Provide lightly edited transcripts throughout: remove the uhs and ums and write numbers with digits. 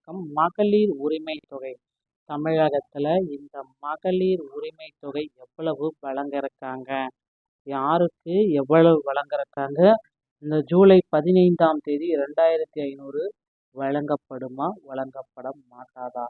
வணக்கம். மகளிர் உரிமை தொகை தமிழகத்துல இந்த மகளிர் உரிமை தொகை எவ்வளவு வழங்க இருக்காங்க? யாருக்கு எவ்வளவு வழங்க இருக்காங்க? இந்த ஜூலை 15ஆம் தேதி 2500 வழங்கப்படுமா வழங்கப்பட மாட்டாதா?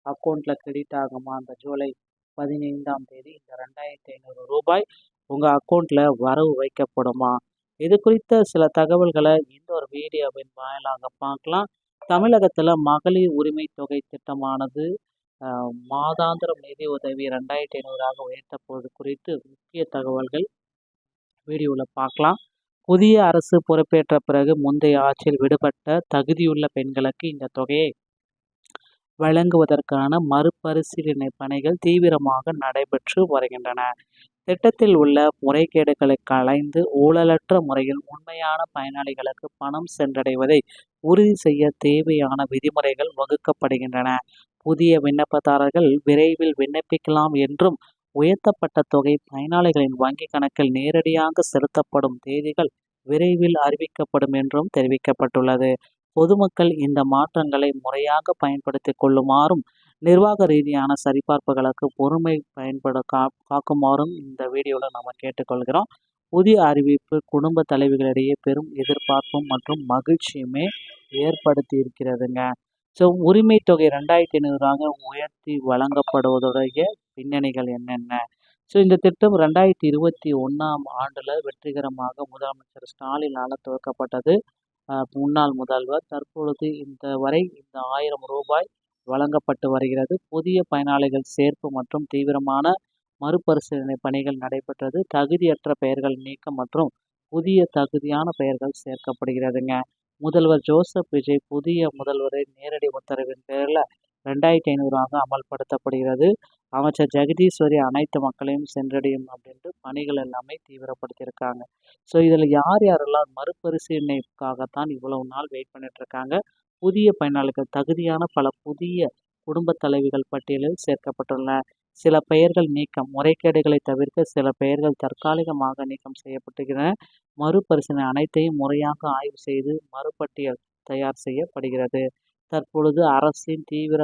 அக்கௌண்ட்ல கிரெடிட் ஆகுமா? அந்த ஜூலை 15ஆம் தேதி இந்த 2500 ரூபாய் உங்க அக்கௌண்ட்ல வரவு வைக்கப்படுமா? இது குறித்த சில தகவல்களை இந்த ஒரு வீடியோவின் வாயிலாக பார்க்கலாம். தமிழகத்துல மகளிர் உரிமை தொகை திட்டமானது மாதாந்திர நிதி உதவி 2500 உயர்த்தப்போவது குறித்து முக்கிய தகவல்கள் வீடியோவில் பார்க்கலாம். புதிய அரசு பொறுப்பேற்ற பிறகு முந்தைய ஆட்சியில் விடுபட்ட தகுதியுள்ள பெண்களுக்கு இந்த தொகையை வழங்குவதற்கான மறுபரிசீலனை பணிகள் தீவிரமாக நடைபெற்று வருகின்றன. திட்டத்தில் உள்ள முறைகேடுகளை களைந்து ஊழலற்ற முறையில் உண்மையான பயனாளிகளுக்கு பணம் சென்றடைவதை உறுதி செய்ய தேவையான விதிமுறைகள் வகுக்கப்படுகின்றன. புதிய விண்ணப்பதாரர்கள் விரைவில் விண்ணப்பிக்கலாம் என்றும் உயர்த்தப்பட்ட தொகை பயனாளிகளின் வங்கி கணக்கில் நேரடியாக செலுத்தப்படும் தேதிகள் விரைவில் அறிவிக்கப்படும் என்றும் தெரிவிக்கப்பட்டுள்ளது. பொதுமக்கள் இந்த மாற்றங்களை முறையாக பயன்படுத்திக் கொள்ளுமாறும் நிர்வாக ரீதியான சரிபார்ப்புகளுக்கு பொறுமை காக்குமாறும் இந்த வீடியோவில் நம்ம கேட்டுக்கொள்கிறோம். புதிய அறிவிப்பு குடும்ப தலைவிகளிடையே பெரும் எதிர்பார்ப்பும் மற்றும் மகிழ்ச்சியுமே ஏற்படுத்தி இருக்கிறதுங்க. ஸோ உரிமை தொகை 2500 உயர்த்தி வழங்கப்படுவதுடைய பின்னணிகள் என்னென்ன? ஸோ இந்த திட்டம் 2021ஆம் ஆண்டில் வெற்றிகரமாக முதலமைச்சர் ஸ்டாலினால் துவக்கப்பட்டது. முன்னாள் முதல்வர் தற்பொழுது இந்த 1000 ரூபாய் வழங்கப்பட்டு வருகிறது. புதிய பயனாளிகள் சேர்ப்பு மற்றும் தீவிரமான மறுபரிசீலனை பணிகள் நடைபெற்றது. தகுதியற்ற பெயர்கள் நீக்கம் மற்றும் புதிய தகுதியான பெயர்கள் சேர்க்கப்படுகிறதுங்க. முதல்வர் ஜோசப் விஜய் புதிய முதல்வரின் நேரடி உத்தரவின் பேரில் 2500 அமல்படுத்தப்படுகிறது. அமைச்சர் ஜெகதீஸ்வரி அனைத்து மக்களையும் சென்றடையும் அப்படின்ட்டு பணிகள் எல்லாமே தீவிரப்படுத்தியிருக்காங்க. ஸோ இதில் யாரெல்லாம் மறுபரிசீலனைக்காகத்தான் இவ்வளவு நாள் வெயிட் பண்ணிட்டு இருக்காங்க? புதிய பயனாளிகள் தகுதியான பல புதிய குடும்ப தலைவிகள் பட்டியலில் சேர்க்கப்பட்டுள்ள சில பெயர்கள் நீக்கம், முறைகேடுகளை தவிர்க்க சில பெயர்கள் தற்காலிகமாக நீக்கம் செய்யப்பட்டுள்ளன. மறுபரிசீலனை அனைத்தையும் முறையாக ஆய்வு செய்து மறுபட்டியல் தயார் செய்யப்படுகிறது. தற்பொழுது அரசின் தீவிர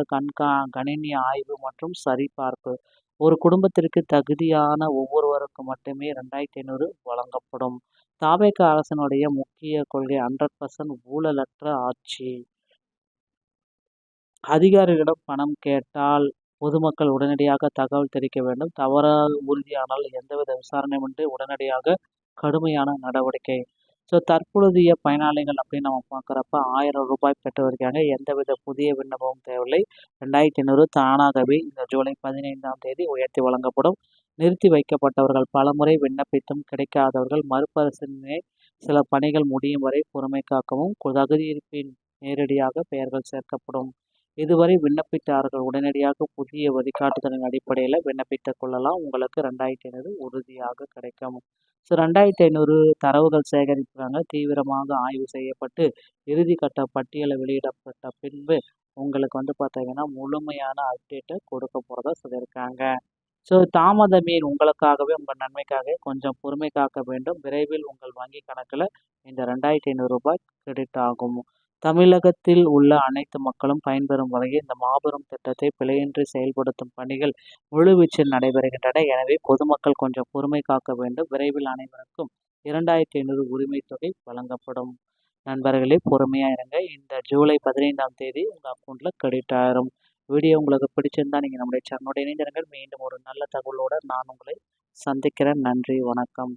கணினி ஆய்வு மற்றும் சரிபார்ப்பு. ஒரு குடும்பத்திற்கு தகுதியான ஒவ்வொருவருக்கும் மட்டுமே 2500 வழங்கப்படும். தாவேக அரசினுடைய முக்கிய கொள்கை 100% ஊழலற்ற ஆட்சி. அதிகாரிகளிடம் பணம் கேட்டால் பொதுமக்கள் உடனடியாக தகவல் தெரிவிக்க வேண்டும். தவறாக உறுதியானால் எந்தவித விசாரணையுமின்றி உடனடியாக கடுமையான நடவடிக்கை. ஸோ தற்பொழுதைய பயனாளிகள் அப்படின்னு நம்ம பார்க்குறப்ப 1000 ரூபாய் பெற்று வருகிறாங்க. எந்தவித புதிய விண்ணப்பமும் தேவையில்லை. 2500 தானாகவே இந்த ஜூலை 15ஆம் தேதி உயர்த்தி வழங்கப்படும். நிறுத்தி வைக்கப்பட்டவர்கள், பலமுறை விண்ணப்பித்தும் கிடைக்காதவர்கள் மறுபரிசீலனை, சில பணிகள் முடியும் வரை பொறுமை காக்கவும், தகுதியிருப்பின் நேரடியாக பெயர்கள் சேர்க்கப்படும். இதுவரை விண்ணப்பித்தார்கள் உடனடியாக புதிய வழிகாட்டுதலின் அடிப்படையில் விண்ணப்பித்துக் கொள்ளலாம். உங்களுக்கு 2500 உறுதியாக கிடைக்கும். ஸோ 2500 தரவுகள் சேகரிக்கிறாங்க. தீவிரமாக ஆய்வு செய்யப்பட்டு இறுதி கட்ட பட்டியலை வெளியிடப்பட்ட பின்பு உங்களுக்கு பார்த்தீங்கன்னா முழுமையான அப்டேட்டை கொடுக்க போகிறதா சொல்லியிருக்காங்க. ஸோ தாமதமே உங்களுக்காகவே, உங்கள் நன்மைக்காகவே கொஞ்சம் பொறுமை காக்க வேண்டும். விரைவில் உங்கள் வங்கி கணக்கில் இந்த 2500 ரூபாய் கிரெடிட் ஆகும். தமிழகத்தில் உள்ள அனைத்து மக்களும் பயன்பெறும் வகையில் இந்த மாபெரும் திட்டத்தை பிழையின்றி செயல்படுத்தும் பணிகள் முழுவீச்சில் நடைபெறுகின்றன. எனவே பொதுமக்கள் கொஞ்சம் பொறுமை காக்க வேண்டும். விரைவில் அனைவருக்கும் 2500 உரிமை தொகை வழங்கப்படும். நண்பர்களே, பொறுமையாக இருங்க. இந்த ஜூலை 15ஆம் தேதி உங்கள் அக்கௌண்ட்டில் கிரெடிட் ஆயிரும். வீடியோ உங்களுக்கு பிடிச்சிருந்தா நீங்கள் நம்முடைய சேனலோட இணைந்திருங்கள். மீண்டும் ஒரு நல்ல தகவலோடு நான் உங்களை சந்திக்கிறேன். நன்றி, வணக்கம்.